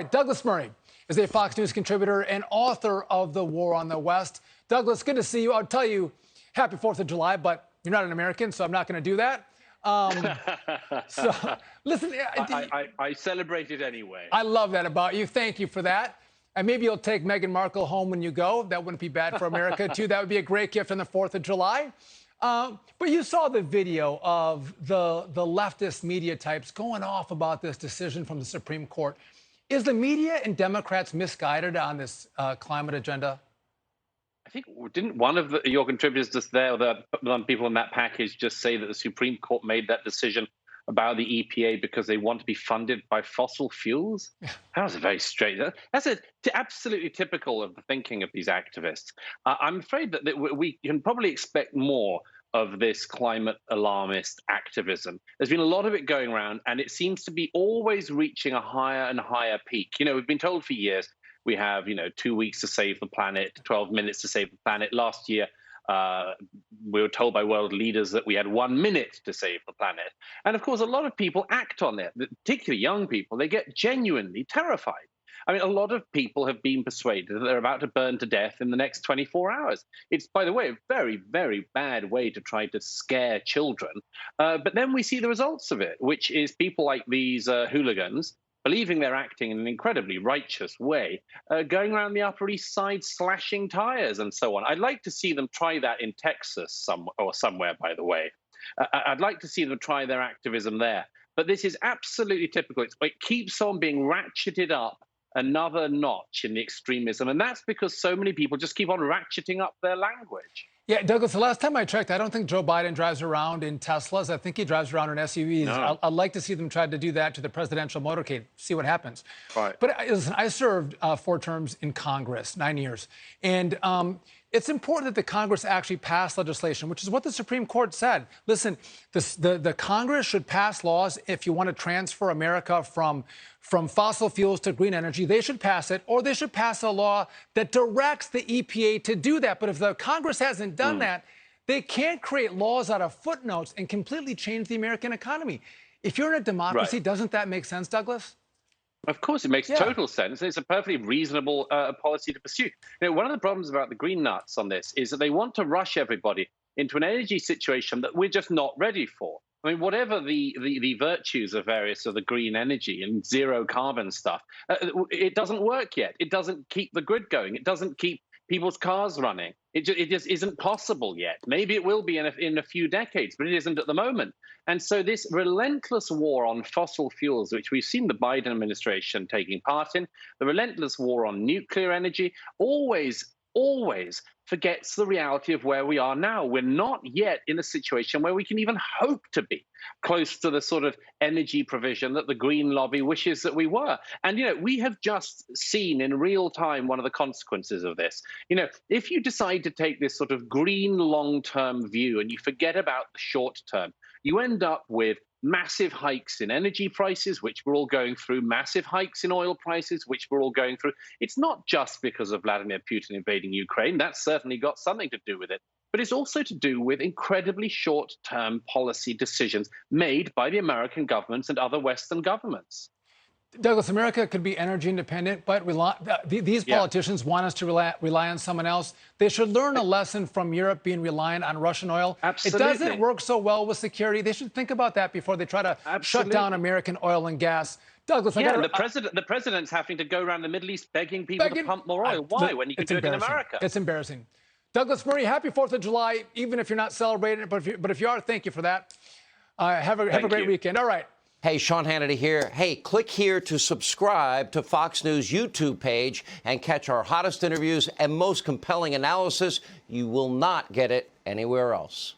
Douglas Murray is a Fox News contributor and author of The War on the West. Douglas, good to see you. I'll tell you, happy 4th of July, but you're not an American, so I'm not going to do that. So, listen. I celebrate it anyway. I love that about you. Thank you for that. And maybe you'll take Meghan Markle home when you go. That wouldn't be bad for America, too. That would be a great gift on the 4th of July. But you saw the video of the leftist media types going off about this decision from the Supreme Court. Is the media and Democrats misguided on this climate agenda? I think, didn't one of your contributors just there, the people in that package, just say that the Supreme Court made that decision about the EPA because they want to be funded by fossil fuels? That was a very strange. That's absolutely typical of the thinking of these activists. I'm afraid that we can probably expect more of this climate alarmist activism. There's been a lot of it going around, and it seems to be always reaching a higher and higher peak. You know, we've been told for years we have, 2 weeks to save the planet, 12 minutes to save the planet. Last year, we were told by world leaders that we had 1 minute to save the planet. And of course, a lot of people act on it, particularly young people. They get genuinely terrified. I mean, a lot of people have been persuaded that they're about to burn to death in the next 24 hours. It's, by the way, a very, very bad way to try to scare children. But then we see the results of it, which is people like these hooligans, believing they're acting in an incredibly righteous way, going around the Upper East Side slashing tires and so on. I'd like to see them try that in Texas somewhere, by the way. I'd like to see them try their activism there. But this is absolutely typical. It keeps on being ratcheted up another notch in the extremism. And that's because so many people just keep on ratcheting up their language. Yeah, Douglas, the last time I checked, I don't think Joe Biden drives around in Teslas. I think he drives around in SUVs. No. I'd like to see them try to do that to the presidential motorcade, see what happens. Right. But listen, I served 4 terms in Congress, 9 years. And it's important that the Congress actually pass legislation, which is what the Supreme Court said. Listen, the Congress should pass laws if you want to transfer America from fossil fuels to green energy. They should pass it, or they should pass a law that directs the EPA to do that. But if the Congress hasn't done that, they can't create laws out of footnotes and completely change the American economy. If you're in a democracy, doesn't that make sense, Douglas? Of course, it makes total sense. It's a perfectly reasonable policy to pursue. One of the problems about the green nuts on this is that they want to rush everybody into an energy situation that we're just not ready for. I mean, whatever the virtues of various of the green energy and zero carbon stuff, it doesn't work yet. It doesn't keep the grid going. It doesn't keep people's cars running. It just isn't possible yet. Maybe it will be in a few decades, but it isn't at the moment. And so this relentless war on fossil fuels, which we've seen the Biden administration taking part in, the relentless war on nuclear energy, always forgets the reality of where we are now. We're not yet in a situation where we can even hope to be close to the sort of energy provision that the green lobby wishes that we were. And, we have just seen in real time one of the consequences of this. If you decide to take this sort of green long-term view and you forget about the short term, you end up with massive hikes in energy prices, which we're all going through, massive hikes in oil prices, which we're all going through. It's not just because of Vladimir Putin invading Ukraine. That's certainly got something to do with it. But it's also to do with incredibly short-term policy decisions made by the American governments and other Western governments. Douglas, America could be energy independent, but these politicians want us to rely on someone else. They should learn a lesson from Europe being reliant on Russian oil. Absolutely. It doesn't work so well with security. They should think about that before they try to shut down American oil and gas. Douglas, the president's having to go around the Middle East begging people to pump more oil. Why, when you can do it in America? It's embarrassing. Douglas Murray, happy 4th of July, even if you're not celebrating it. But if you are, thank you for that. Have a great weekend. All right. Hey, Sean Hannity here. Hey, click here to subscribe to Fox News YouTube page and catch our hottest interviews and most compelling analysis. You will not get it anywhere else.